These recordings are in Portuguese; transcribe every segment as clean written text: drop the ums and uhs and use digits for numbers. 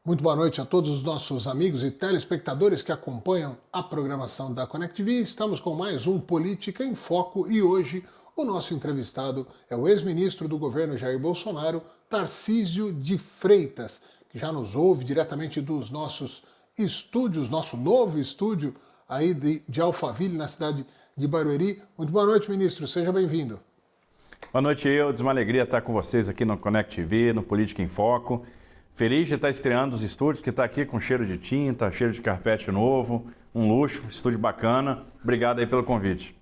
Muito boa noite a todos os nossos amigos e telespectadores que acompanham a programação da ConnectV. Estamos com mais um Política em Foco e hoje o nosso entrevistado é o ex-ministro do governo Jair Bolsonaro, Tarcísio de Freitas, que já nos ouve diretamente dos nossos estúdios, nosso novo estúdio aí de Alphaville, na cidade de Barueri. Muito boa noite, ministro. Seja bem-vindo. Boa noite, Eudes. Uma alegria estar com vocês aqui no ConnectV, no Política em Foco. Feliz de estar estreando os estúdios, que está aqui com cheiro de tinta, cheiro de carpete novo, um luxo, estúdio bacana. Obrigado aí pelo convite.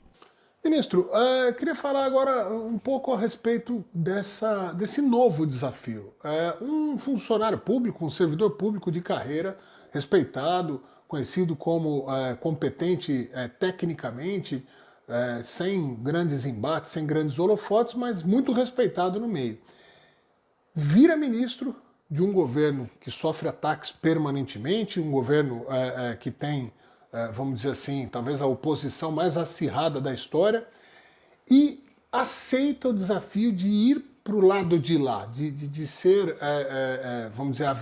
Ministro, queria falar agora um pouco a respeito desse novo desafio. Um funcionário público, um servidor público de carreira, respeitado, conhecido como competente tecnicamente, sem grandes embates, sem grandes holofotes, mas muito respeitado no meio. Vira ministro de um governo que sofre ataques permanentemente, um governo que tem, vamos dizer assim, talvez a oposição mais acirrada da história, e aceita o desafio de ir para o lado de lá, de ser, vamos dizer,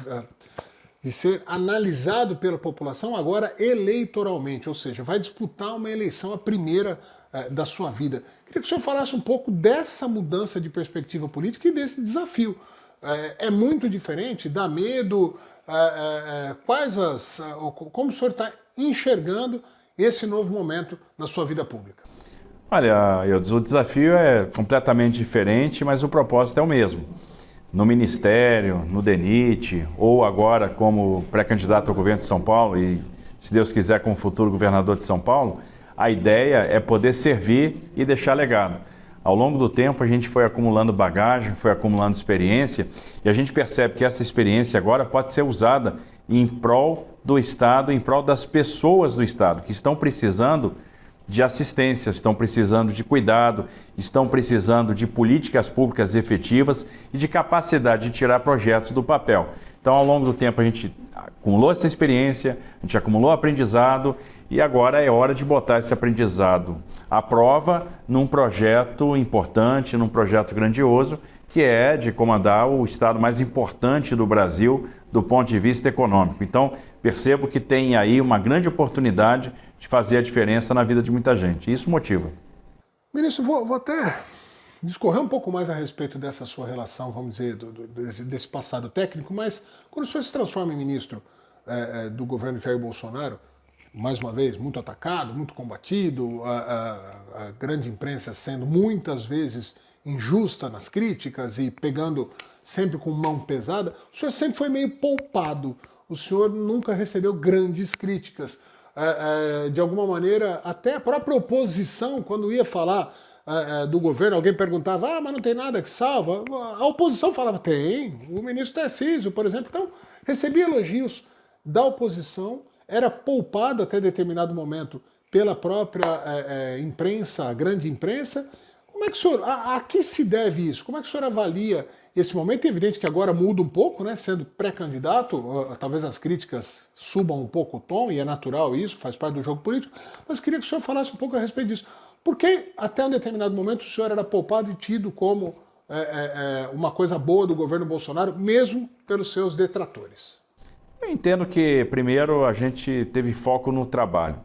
de ser analisado pela população agora eleitoralmente, ou seja, vai disputar uma eleição, a primeira da sua vida. Queria que o senhor falasse um pouco dessa mudança de perspectiva política e desse desafio. É muito diferente? Dá medo? Como o senhor está enxergando esse novo momento na sua vida pública? Olha, Eudes, o desafio é completamente diferente, mas o propósito é o mesmo. No Ministério, no DENIT, ou agora como pré-candidato ao governo de São Paulo e, se Deus quiser, como futuro governador de São Paulo, a ideia é poder servir e deixar legado. Ao longo do tempo a gente foi acumulando bagagem, foi acumulando experiência e a gente percebe que essa experiência agora pode ser usada em prol do Estado, em prol das pessoas do Estado que estão precisando de assistência, estão precisando de cuidado, estão precisando de políticas públicas efetivas e de capacidade de tirar projetos do papel. Então, ao longo do tempo, a gente acumulou essa experiência, a gente acumulou aprendizado e agora é hora de botar esse aprendizado à prova num projeto importante, num projeto grandioso, que é de comandar o estado mais importante do Brasil do ponto de vista econômico. Então, percebo que tem aí uma grande oportunidade de fazer a diferença na vida de muita gente. Isso motiva. Ministro, vou até discorrer um pouco mais a respeito dessa sua relação, vamos dizer, desse passado técnico, mas quando o senhor se transforma em ministro do governo Jair Bolsonaro, mais uma vez, muito atacado, muito combatido, a grande imprensa sendo muitas vezes injusta nas críticas e pegando sempre com mão pesada, o senhor sempre foi meio poupado, o senhor nunca recebeu grandes críticas. De alguma maneira, até a própria oposição, quando ia falar do governo, alguém perguntava, mas não tem nada que salva. A oposição falava, tem, o ministro Tarcísio, por exemplo. Então, recebia elogios da oposição, era poupado até determinado momento pela própria imprensa, a grande imprensa. Como é que o senhor, a que se deve isso? Como é que o senhor avalia esse momento? É evidente que agora muda um pouco, né? Sendo pré-candidato, talvez as críticas subam um pouco o tom, e é natural isso, faz parte do jogo político, mas queria que o senhor falasse um pouco a respeito disso. Por que até um determinado momento o senhor era poupado e tido como uma coisa boa do governo Bolsonaro, mesmo pelos seus detratores? Eu entendo que, primeiro, a gente teve foco no trabalho.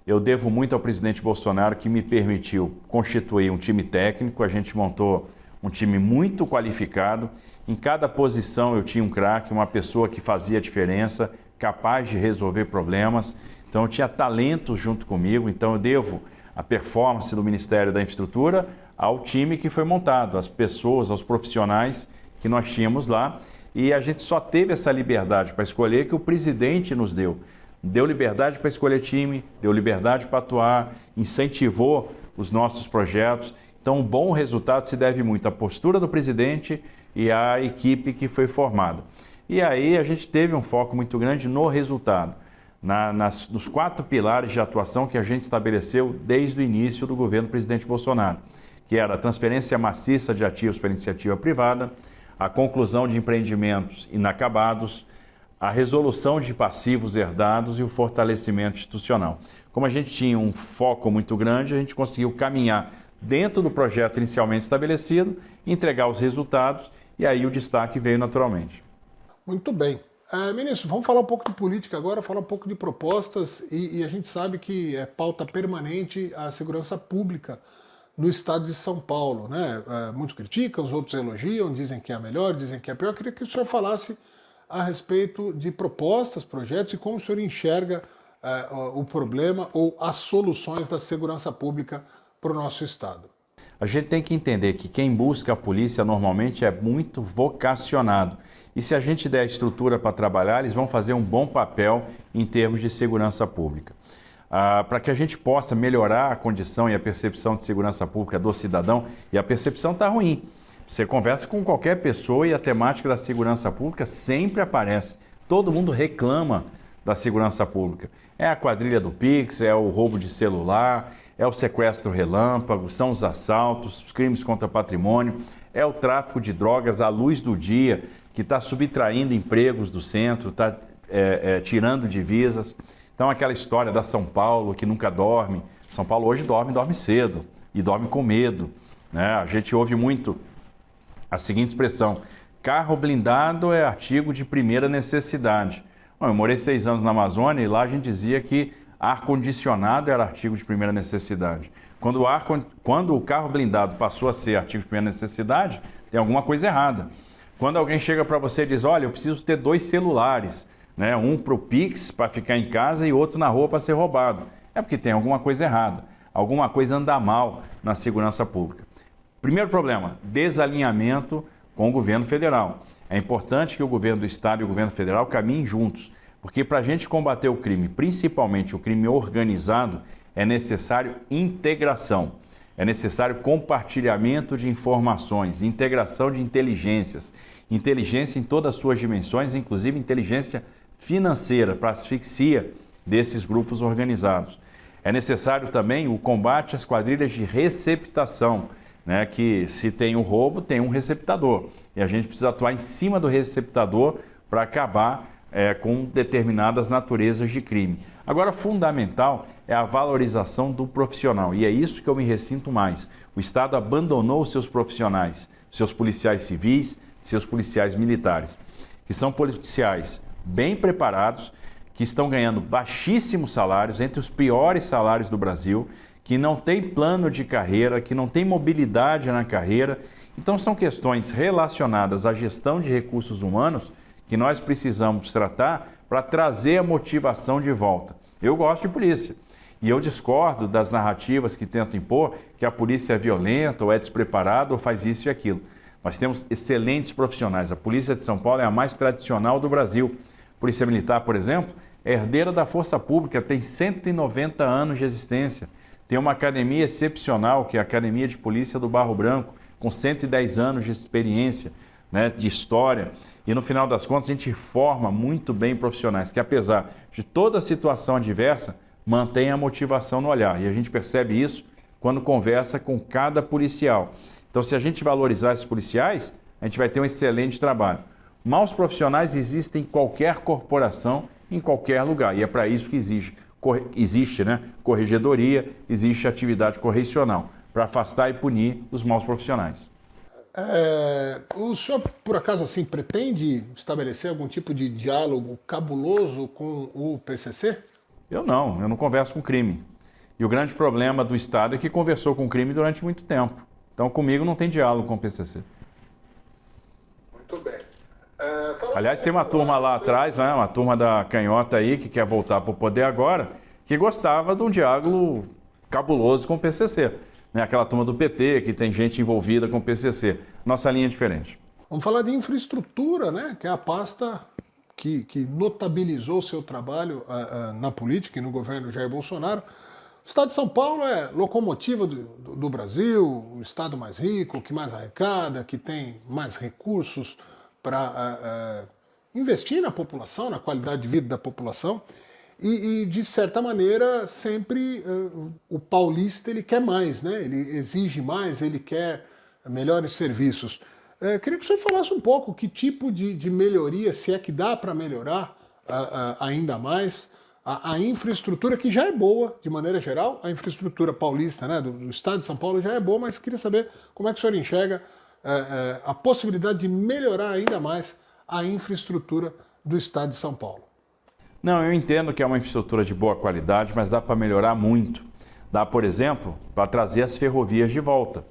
Eu devo muito ao presidente Bolsonaro, que me permitiu constituir um time técnico. A gente montou um time muito qualificado. Em cada posição eu tinha um craque, uma pessoa que fazia a diferença, capaz de resolver problemas. Então eu tinha talento junto comigo. Então eu devo a performance do Ministério da Infraestrutura ao time que foi montado, às pessoas, aos profissionais que nós tínhamos lá. E a gente só teve essa liberdade para escolher que o presidente nos deu. Deu liberdade para escolher time, deu liberdade para atuar, incentivou os nossos projetos. Então, um bom resultado se deve muito à postura do presidente e à equipe que foi formada. E aí a gente teve um foco muito grande no resultado, nos 4 pilares de atuação que a gente estabeleceu desde o início do governo do presidente Bolsonaro, que era a transferência maciça de ativos para a iniciativa privada, a conclusão de empreendimentos inacabados, a resolução de passivos herdados e o fortalecimento institucional. Como a gente tinha um foco muito grande, a gente conseguiu caminhar dentro do projeto inicialmente estabelecido, entregar os resultados e aí o destaque veio naturalmente. Muito bem. Ministro, vamos falar um pouco de política agora, falar um pouco de propostas, e a gente sabe que é pauta permanente a segurança pública no estado de São Paulo, né? Muitos criticam, os outros elogiam, dizem que é a melhor, dizem que é a pior. Eu queria que o senhor falasse a respeito de propostas, projetos e como o senhor enxerga o problema ou as soluções da segurança pública para o nosso estado. A gente tem que entender que quem busca a polícia normalmente é muito vocacionado. E se a gente der a estrutura para trabalhar, eles vão fazer um bom papel em termos de segurança pública. Para que a gente possa melhorar a condição e a percepção de segurança pública do cidadão, e a percepção está ruim. Você conversa com qualquer pessoa e a temática da segurança pública sempre aparece. Todo mundo reclama da segurança pública. É a quadrilha do Pix, é o roubo de celular, é o sequestro relâmpago, são os assaltos, os crimes contra patrimônio, é o tráfico de drogas à luz do dia, que está subtraindo empregos do centro, está tirando divisas. Então, aquela história da São Paulo, que nunca dorme. São Paulo hoje dorme cedo e dorme com medo, né? A gente ouve muito a seguinte expressão: carro blindado é artigo de primeira necessidade. Bom, eu morei 6 anos na Amazônia e lá a gente dizia que ar-condicionado era artigo de primeira necessidade. Quando o carro blindado passou a ser artigo de primeira necessidade, tem alguma coisa errada. Quando alguém chega para você e diz, olha, eu preciso ter 2 celulares, né? Um para o Pix, para ficar em casa, e outro na rua para ser roubado. É porque tem alguma coisa errada, alguma coisa anda mal na segurança pública. Primeiro problema, desalinhamento com o governo federal. É importante que o governo do estado e o governo federal caminhem juntos, porque para a gente combater o crime, principalmente o crime organizado, é necessário integração, é necessário compartilhamento de informações, integração de inteligências, inteligência em todas as suas dimensões, inclusive inteligência financeira para asfixia desses grupos organizados. É necessário também o combate às quadrilhas de receptação, né, que se tem um roubo, tem um receptador. E a gente precisa atuar em cima do receptador para acabar com determinadas naturezas de crime. Agora, fundamental é a valorização do profissional, e é isso que eu me ressinto mais. O Estado abandonou os seus profissionais, seus policiais civis, seus policiais militares, que são policiais bem preparados, que estão ganhando baixíssimos salários, entre os piores salários do Brasil, que não tem plano de carreira, que não tem mobilidade na carreira. Então, são questões relacionadas à gestão de recursos humanos que nós precisamos tratar para trazer a motivação de volta. Eu gosto de polícia e eu discordo das narrativas que tentam impor que a polícia é violenta ou é despreparada ou faz isso e aquilo. Nós temos excelentes profissionais. A Polícia de São Paulo é a mais tradicional do Brasil. A Polícia Militar, por exemplo, é herdeira da Força Pública, tem 190 anos de existência. Tem uma academia excepcional, que é a Academia de Polícia do Barro Branco, com 110 anos de experiência, né, de história. E no final das contas a gente forma muito bem profissionais que, apesar de toda a situação adversa, mantém a motivação no olhar. E a gente percebe isso quando conversa com cada policial. Então, se a gente valorizar esses policiais, a gente vai ter um excelente trabalho. Maus profissionais existem em qualquer corporação, em qualquer lugar. E é para isso que existe, né, corregedoria, existe atividade correcional, para afastar e punir os maus profissionais. O senhor, por acaso, assim, pretende estabelecer algum tipo de diálogo cabuloso com o PCC? Eu não converso com crime. E o grande problema do Estado é que conversou com crime durante muito tempo. Então, comigo não tem diálogo com o PCC. Muito bem. Aliás, tem uma turma lá atrás, né, uma turma da canhota aí, que quer voltar para o poder agora, que gostava de um diálogo cabuloso com o PCC. Né? Aquela turma do PT, que tem gente envolvida com o PCC. Nossa linha é diferente. Vamos falar de infraestrutura, né? Que é a pasta que notabilizou o seu trabalho na política e no governo Jair Bolsonaro. O estado de São Paulo é locomotiva do Brasil, o estado mais rico, que mais arrecada, que tem mais recursos para investir na população, na qualidade de vida da população. E de certa maneira, sempre o paulista ele quer mais, né? Ele exige mais, ele quer melhores serviços. Queria que o senhor falasse um pouco que tipo de melhoria, se é que dá para melhorar ainda mais, a infraestrutura que já é boa, de maneira geral, a infraestrutura paulista, né, do estado de São Paulo já é boa, mas queria saber como é que o senhor enxerga a possibilidade de melhorar ainda mais a infraestrutura do estado de São Paulo? Não, eu entendo que é uma infraestrutura de boa qualidade, mas dá para melhorar muito. Dá, por exemplo, para trazer as ferrovias de volta.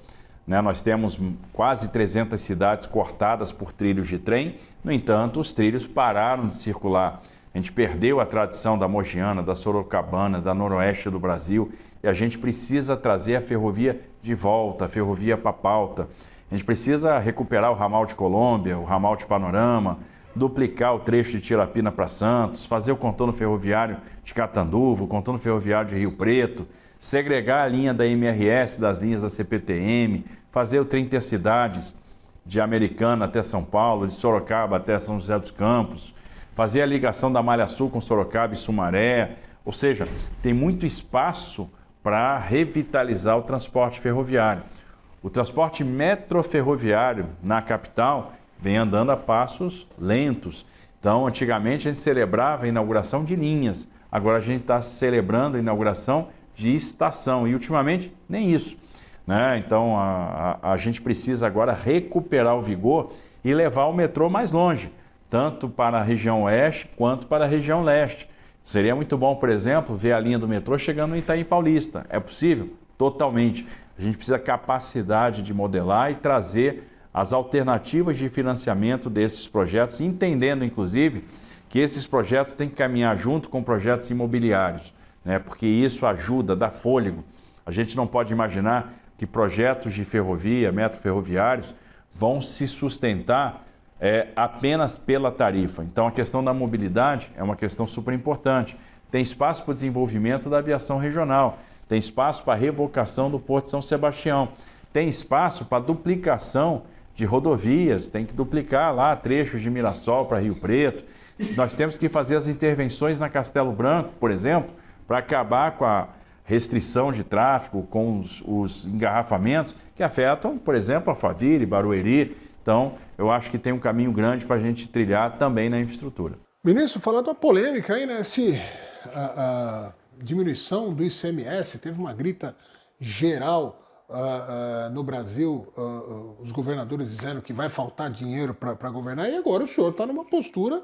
Nós temos quase 300 cidades cortadas por trilhos de trem, no entanto, os trilhos pararam de circular. A gente perdeu a tradição da Mogiana, da Sorocabana, da Noroeste do Brasil, e a gente precisa trazer a ferrovia de volta, a ferrovia para a pauta. A gente precisa recuperar o ramal de Colômbia, o ramal de Panorama, duplicar o trecho de Tirapina para Santos, fazer o contorno ferroviário de Catanduva, o contorno ferroviário de Rio Preto, segregar a linha da MRS das linhas da CPTM, fazer o trem intercidades de Americana até São Paulo, de Sorocaba até São José dos Campos, fazer a ligação da Malha Sul com Sorocaba e Sumaré, ou seja, tem muito espaço para revitalizar o transporte ferroviário. O transporte metroferroviário na capital vem andando a passos lentos. Então, antigamente a gente celebrava a inauguração de linhas, agora a gente está celebrando a inauguração de estação e ultimamente nem isso. Então, a gente precisa agora recuperar o vigor e levar o metrô mais longe, tanto para a região oeste quanto para a região leste. Seria muito bom, por exemplo, ver a linha do metrô chegando no Itaim Paulista. É possível? Totalmente. A gente precisa capacidade de modelar e trazer as alternativas de financiamento desses projetos, entendendo, inclusive, que esses projetos têm que caminhar junto com projetos imobiliários, porque isso ajuda, dá fôlego. A gente não pode imaginar que projetos de ferrovia, metroferroviários, vão se sustentar apenas pela tarifa. Então, a questão da mobilidade é uma questão super importante. Tem espaço para o desenvolvimento da aviação regional, tem espaço para a revocação do Porto de São Sebastião, tem espaço para duplicação de rodovias, tem que duplicar lá trechos de Mirassol para Rio Preto. Nós temos que fazer as intervenções na Castelo Branco, por exemplo, para acabar com a restrição de tráfego, com os engarrafamentos que afetam, por exemplo, Alphaville, Barueri. Então, eu acho que tem um caminho grande para a gente trilhar também na infraestrutura. Ministro, falando da polêmica aí, se a diminuição do ICMS teve uma grita geral no Brasil, os governadores dizendo que vai faltar dinheiro para governar, e agora o senhor está numa postura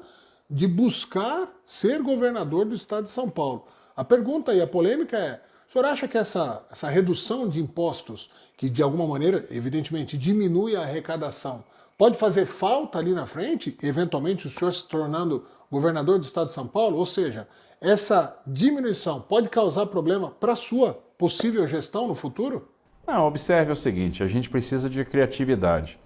de buscar ser governador do estado de São Paulo. A pergunta e a polêmica é, o senhor acha que essa redução de impostos, que de alguma maneira, evidentemente, diminui a arrecadação, pode fazer falta ali na frente, eventualmente o senhor se tornando governador do estado de São Paulo? Ou seja, essa diminuição pode causar problema para a sua possível gestão no futuro? Não, observe o seguinte, a gente precisa de criatividade.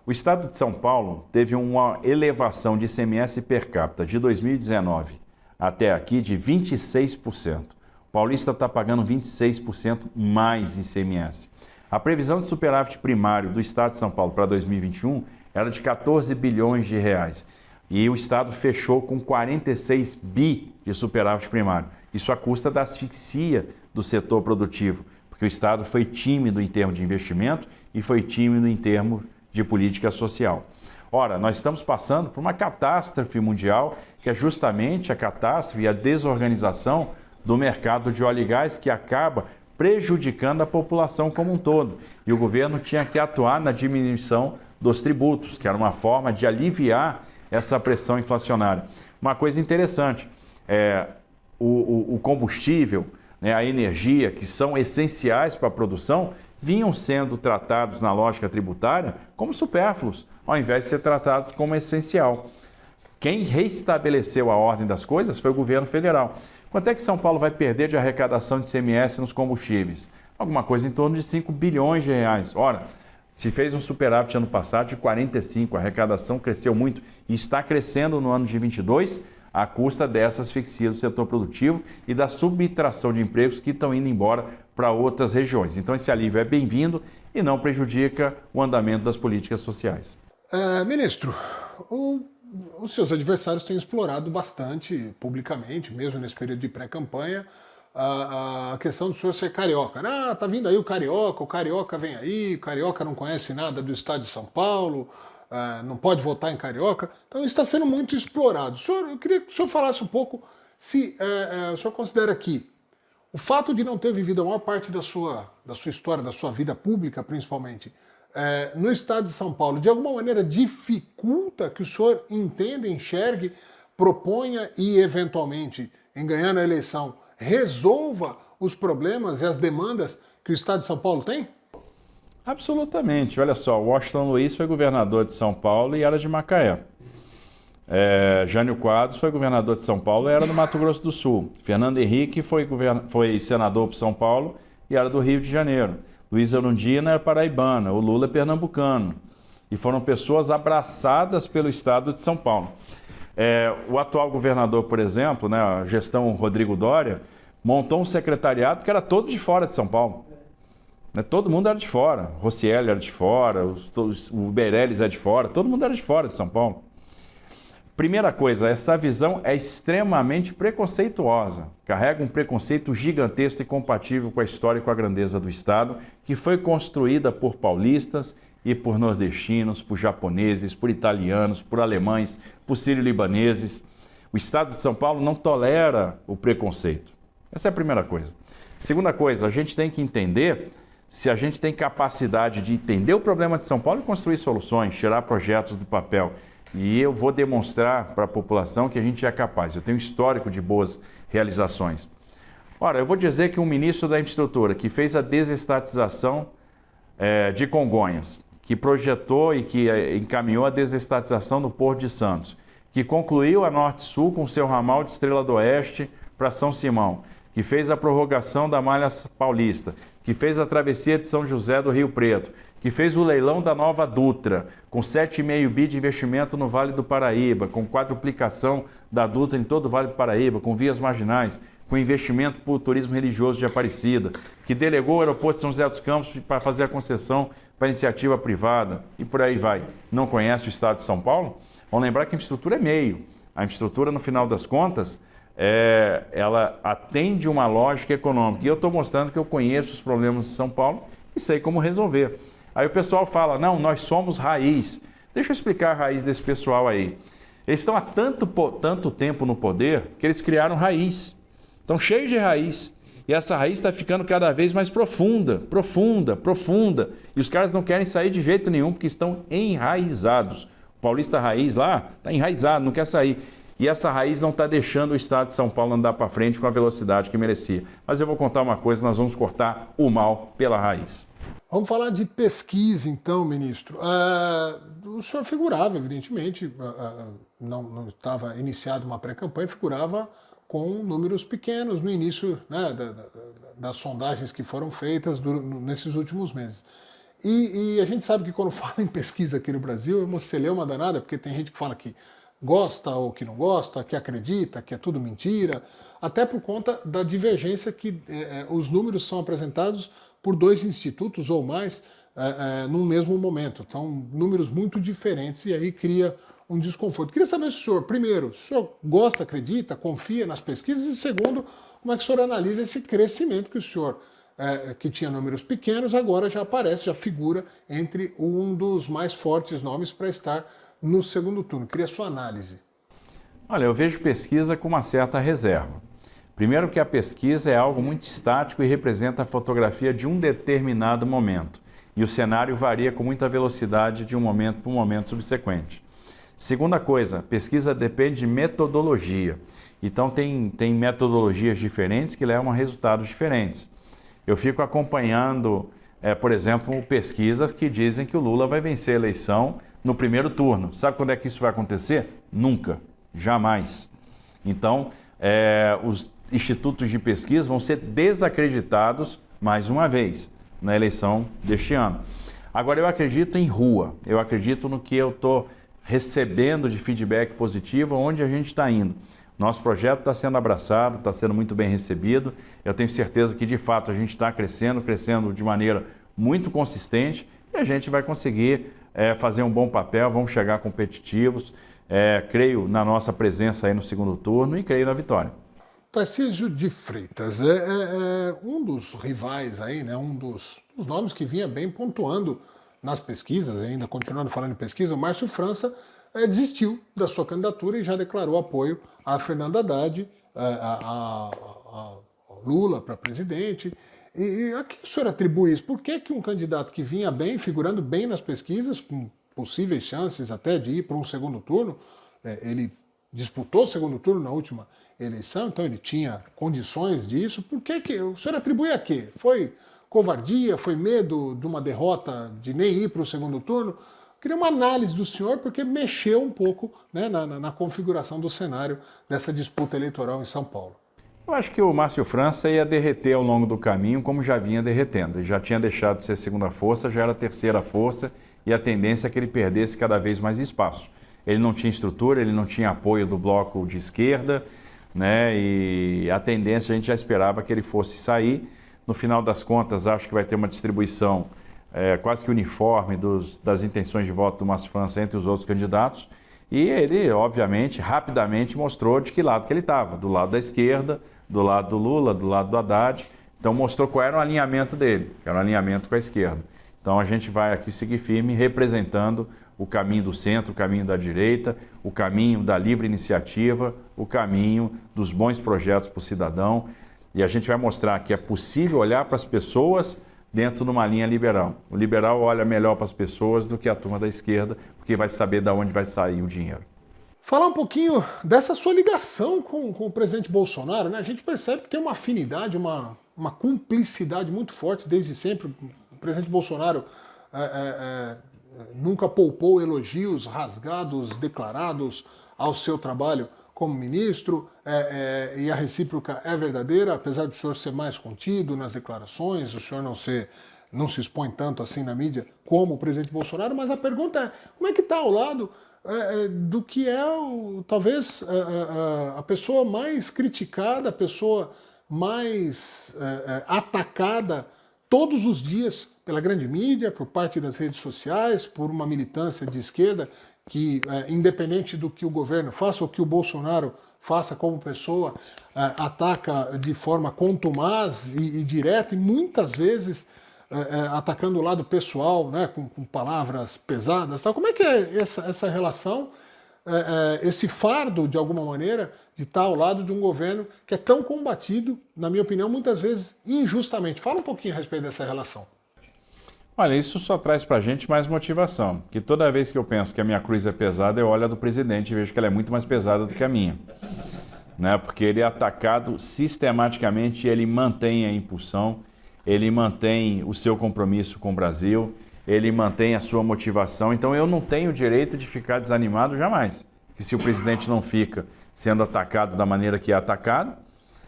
O estado de São Paulo teve uma elevação de ICMS per capita de 2019 até aqui de 26%. O paulista está pagando 26% mais ICMS. A previsão de superávit primário do estado de São Paulo para 2021 era de 14 bilhões de reais. E o estado fechou com 46 bi de superávit primário. Isso à custa da asfixia do setor produtivo, porque o estado foi tímido em termos de investimento e foi tímido em termos de política social. Ora, nós estamos passando por uma catástrofe mundial, que é justamente a catástrofe e a desorganização do mercado de óleo e gás, que acaba prejudicando a população como um todo. E o governo tinha que atuar na diminuição dos tributos, que era uma forma de aliviar essa pressão inflacionária. Uma coisa interessante, o combustível, a energia, que são essenciais para a produção, vinham sendo tratados na lógica tributária como supérfluos, ao invés de ser tratados como essencial. Quem restabeleceu a ordem das coisas foi o governo federal. Quanto é que São Paulo vai perder de arrecadação de ICMS nos combustíveis? Alguma coisa em torno de 5 bilhões de reais. Ora, se fez um superávit ano passado de 45, a arrecadação cresceu muito e está crescendo no ano de 22, à custa dessa asfixia do setor produtivo e da subtração de empregos que estão indo embora para outras regiões. Então esse alívio é bem-vindo e não prejudica o andamento das políticas sociais. Ministro, os seus adversários têm explorado bastante publicamente, mesmo nesse período de pré-campanha, a questão do senhor ser carioca. Tá vindo aí o carioca vem aí, o carioca não conhece nada do estado de São Paulo, não pode votar em carioca. Então isso está sendo muito explorado. Eu queria que o senhor falasse um pouco se o senhor considera que o fato de não ter vivido a maior parte da sua história, da sua vida pública principalmente, no estado de São Paulo, de alguma maneira dificulta que o senhor entenda, enxergue proponha e, eventualmente, em ganhando a eleição, resolva os problemas e as demandas que o Estado de São Paulo tem? Absolutamente. Olha só, Washington Luiz foi governador de São Paulo e era de Macaé. Jânio Quadros foi governador de São Paulo e era do Mato Grosso do Sul. Fernando Henrique foi senador por São Paulo e era do Rio de Janeiro. Luiz Erundina era paraibana, o Lula é pernambucano. E foram pessoas abraçadas pelo Estado de São Paulo. O atual governador, por exemplo, né, a gestão Rodrigo Dória, montou um secretariado que era todo de fora de São Paulo. Todo mundo era de fora. Rocieli era de fora, o Meirelles era de fora, todo mundo era de fora de São Paulo. Primeira coisa, essa visão é extremamente preconceituosa. Carrega um preconceito gigantesco e compatível com a história e com a grandeza do Estado, que foi construída por paulistas e por nordestinos, por japoneses, por italianos, por alemães, por sírio-libaneses. O Estado de São Paulo não tolera o preconceito. Essa é a primeira coisa. Segunda coisa, a gente tem que entender se a gente tem capacidade de entender o problema de São Paulo e construir soluções, tirar projetos do papel. E eu vou demonstrar para a população que a gente é capaz. Eu tenho um histórico de boas realizações. Ora, eu vou dizer que um ministro da infraestrutura que fez a desestatização de Congonhas, que projetou e que encaminhou a desestatização do Porto de Santos, que concluiu a Norte-Sul com seu ramal de Estrela do Oeste para São Simão, que fez a prorrogação da Malha Paulista, que fez a travessia de São José do Rio Preto, que fez o leilão da Nova Dutra, com 7,5 bi de investimento no Vale do Paraíba, com quadruplicação da Dutra em todo o Vale do Paraíba, com vias marginais, com investimento para o turismo religioso de Aparecida, que delegou o aeroporto de São José dos Campos para fazer a concessão para a iniciativa privada, e por aí vai. Não conhece o Estado de São Paulo? Vamos lembrar que a infraestrutura é meio. A infraestrutura, no final das contas, ela atende uma lógica econômica. E eu estou mostrando que eu conheço os problemas de São Paulo e sei como resolver. Aí o pessoal fala, não, nós somos raiz. Deixa eu explicar a raiz desse pessoal aí. Eles estão há tanto tempo no poder que eles criaram raiz. Estão cheios de raiz. E essa raiz está ficando cada vez mais profunda, profunda, profunda. E os caras não querem sair de jeito nenhum porque estão enraizados. O paulista raiz lá está enraizado, não quer sair. E essa raiz não está deixando o Estado de São Paulo andar para frente com a velocidade que merecia. Mas eu vou contar uma coisa, nós vamos cortar o mal pela raiz. Vamos falar de pesquisa, então, ministro. O senhor figurava, evidentemente, não estava iniciada uma pré-campanha, figurava com números pequenos no início, né, das sondagens que foram feitas nesses últimos meses. E a gente sabe que quando fala em pesquisa aqui no Brasil, é uma celeuma danada, porque tem gente que fala que gosta ou que não gosta, que acredita, que é tudo mentira, até por conta da divergência que os números são apresentados por dois institutos ou mais num mesmo momento. Então, números muito diferentes e aí cria um desconforto. Queria saber se o senhor, primeiro, o senhor gosta, acredita, confia nas pesquisas e segundo, como é que o senhor analisa esse crescimento que o senhor, que tinha números pequenos, agora já aparece, já figura entre um dos mais fortes nomes para estar no segundo turno. Queria a sua análise. Olha, eu vejo pesquisa com uma certa reserva. Primeiro que a pesquisa é algo muito estático e representa a fotografia de um determinado momento. E o cenário varia com muita velocidade de um momento para um momento subsequente. Segunda coisa, a pesquisa depende de metodologia. Então tem metodologias diferentes que levam a resultados diferentes. Eu fico acompanhando, por exemplo, pesquisas que dizem que o Lula vai vencer a eleição no primeiro turno. Sabe quando é que isso vai acontecer? Nunca, jamais. Então, os institutos de pesquisa vão ser desacreditados mais uma vez na eleição deste ano. Agora, eu acredito em rua, eu acredito no que eu estou recebendo de feedback positivo, onde a gente está indo. Nosso projeto está sendo abraçado, está sendo muito bem recebido. Eu tenho certeza que, de fato, a gente está crescendo de maneira muito consistente e a gente vai conseguir fazer um bom papel, vamos chegar competitivos. Creio na nossa presença aí no segundo turno e creio na vitória. Tarcísio de Freitas um dos rivais aí, né, um dos nomes que vinha bem pontuando nas pesquisas, ainda continuando falando em pesquisa. O Márcio França desistiu da sua candidatura e já declarou apoio a Fernando Haddad, a Lula para presidente. E a que o senhor atribui isso? Por que um candidato que vinha bem, figurando bem nas pesquisas, com possíveis chances até de ir para um segundo turno, ele disputou o segundo turno na última eleição, então ele tinha condições disso. Por que o senhor atribui a quê? Foi covardia, foi medo de uma derrota, de nem ir para o segundo turno? Queria uma análise do senhor, porque mexeu um pouco, né, na configuração do cenário dessa disputa eleitoral em São Paulo. Eu acho que o Márcio França ia derreter ao longo do caminho, como já vinha derretendo. Ele já tinha deixado de ser segunda força, já era terceira força, e a tendência é que ele perdesse cada vez mais espaço. Ele não tinha estrutura, ele não tinha apoio do bloco de esquerda, né? E a tendência, a gente já esperava que ele fosse sair. No final das contas, acho que vai ter uma distribuição quase que uniforme das intenções de voto do Márcio França entre os outros candidatos. E ele, obviamente, rapidamente mostrou de que lado que ele estava, do lado da esquerda, do lado do Lula, do lado do Haddad. Então mostrou qual era o alinhamento dele, que era um alinhamento com a esquerda. Então a gente vai aqui seguir firme, representando o caminho do centro, o caminho da direita, o caminho da livre iniciativa, o caminho dos bons projetos para o cidadão. E a gente vai mostrar que é possível olhar para as pessoas dentro de uma linha liberal. O liberal olha melhor para as pessoas do que a turma da esquerda, porque vai saber de onde vai sair o dinheiro. Falar um pouquinho dessa sua ligação com o presidente Bolsonaro, né? A gente percebe que tem uma afinidade, uma cumplicidade muito forte desde sempre. O presidente Bolsonaro nunca poupou elogios rasgados, declarados ao seu trabalho como ministro, e a recíproca é verdadeira, apesar do senhor ser mais contido nas declarações, o senhor não se expõe tanto assim na mídia como o presidente Bolsonaro, mas a pergunta é, como é que está ao lado do que é talvez a pessoa mais criticada, a pessoa mais atacada todos os dias pela grande mídia, por parte das redes sociais, por uma militância de esquerda que, independente do que o governo faça ou que o Bolsonaro faça como pessoa, ataca de forma contumaz e direta, e muitas vezes atacando o lado pessoal, né, com palavras pesadas. Tal. Como é que é essa relação, esse fardo, de alguma maneira, de estar ao lado de um governo que é tão combatido, na minha opinião, muitas vezes injustamente? Fala um pouquinho a respeito dessa relação. Olha, isso só traz para a gente mais motivação, que toda vez que eu penso que a minha cruz é pesada, eu olho a do presidente e vejo que ela é muito mais pesada do que a minha. Né? Porque ele é atacado sistematicamente e ele mantém a impulsão, ele mantém o seu compromisso com o Brasil, ele mantém a sua motivação. Então eu não tenho o direito de ficar desanimado jamais. Que se o presidente não fica sendo atacado da maneira que é atacado,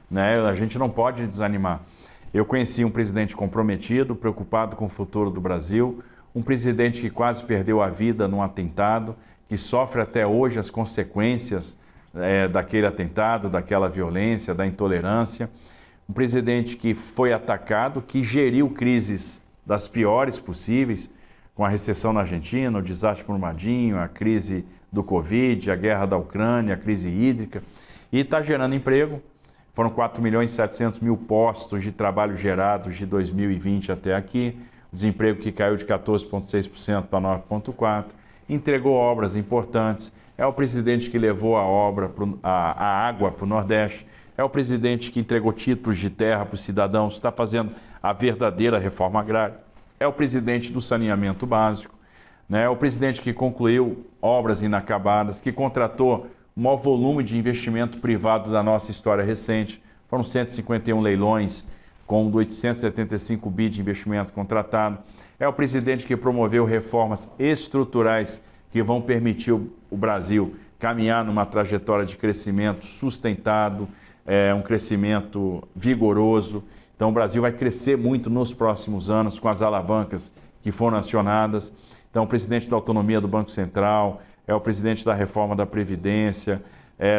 né, a gente não pode desanimar. Eu conheci um presidente comprometido, preocupado com o futuro do Brasil, um presidente que quase perdeu a vida num atentado, que sofre até hoje as consequências daquele atentado, daquela violência, da intolerância. Um presidente que foi atacado, que geriu crises das piores possíveis, com a recessão na Argentina, o desastre Brumadinho, a crise do Covid, a guerra da Ucrânia, a crise hídrica, e está gerando emprego. Foram 4.700.000 postos de trabalho gerados de 2020 até aqui, o desemprego que caiu de 14,6% para 9,4%, entregou obras importantes, é o presidente que levou a água para o Nordeste, é o presidente que entregou títulos de terra para os cidadãos, está fazendo a verdadeira reforma agrária, é o presidente do saneamento básico, né? É o presidente que concluiu obras inacabadas, que contratou o maior volume de investimento privado da nossa história recente. Foram 151 leilões com 875 bi de investimento contratado. É o presidente que promoveu reformas estruturais que vão permitir o Brasil caminhar numa trajetória de crescimento sustentado, um crescimento vigoroso. Então o Brasil vai crescer muito nos próximos anos com as alavancas que foram acionadas. Então o presidente da autonomia do Banco Central, é o presidente da reforma da Previdência,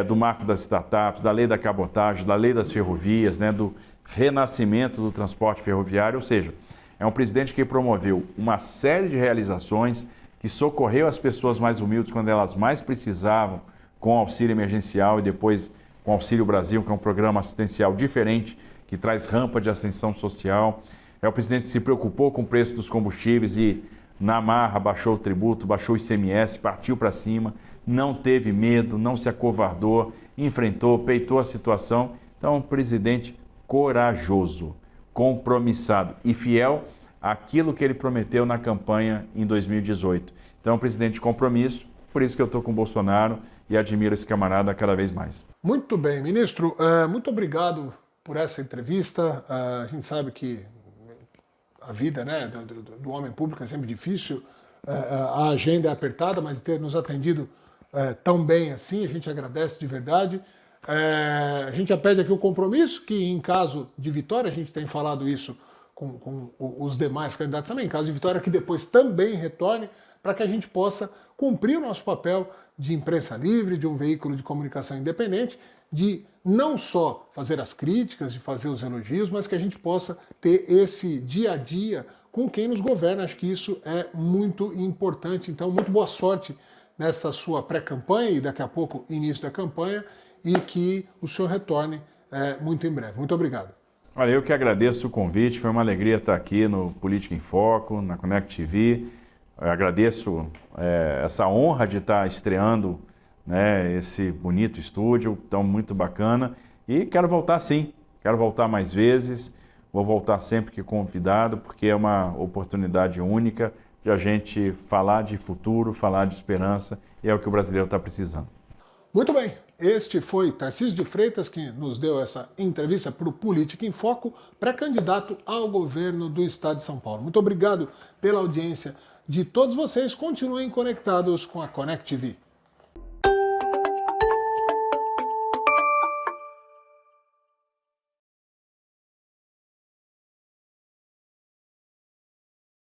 do marco das startups, da lei da cabotagem, da lei das ferrovias, né, do renascimento do transporte ferroviário, ou seja, é um presidente que promoveu uma série de realizações, que socorreu as pessoas mais humildes quando elas mais precisavam, com auxílio emergencial e depois com Auxílio Brasil, que é um programa assistencial diferente, que traz rampa de ascensão social. É o presidente que se preocupou com o preço dos combustíveis e na marra baixou o tributo, baixou o ICMS, partiu para cima, não teve medo, não se acovardou, enfrentou, peitou a situação. Então, um presidente corajoso, compromissado e fiel àquilo que ele prometeu na campanha em 2018. Então, é um presidente de compromisso, por isso que eu estou com o Bolsonaro e admiro esse camarada cada vez mais. Muito bem, ministro. Muito obrigado por essa entrevista. A gente sabe que a vida, né, do homem público é sempre difícil. A agenda é apertada, mas ter nos atendido tão bem assim, a gente agradece de verdade. A gente pede aqui o compromisso que, em caso de vitória, a gente tem falado isso com os demais candidatos também, em caso de vitória, que depois também retorne, para que a gente possa cumprir o nosso papel de imprensa livre, de um veículo de comunicação independente, de não só fazer as críticas, de fazer os elogios, mas que a gente possa ter esse dia a dia com quem nos governa. Acho que isso é muito importante. Então, muito boa sorte nessa sua pré-campanha e daqui a pouco início da campanha, e que o senhor retorne muito em breve. Muito obrigado. Olha, eu que agradeço o convite, foi uma alegria estar aqui no Política em Foco, na Connect TV. Eu agradeço essa honra de estar estreando, né, esse bonito estúdio, tão muito bacana. E quero voltar sim, quero voltar mais vezes, vou voltar sempre que convidado, porque é uma oportunidade única de a gente falar de futuro, falar de esperança, e é o que o brasileiro está precisando. Muito bem, este foi Tarcísio de Freitas, que nos deu essa entrevista para o Política em Foco, pré-candidato ao governo do Estado de São Paulo. Muito obrigado pela audiência de todos vocês. Continuem conectados com a Connect TV.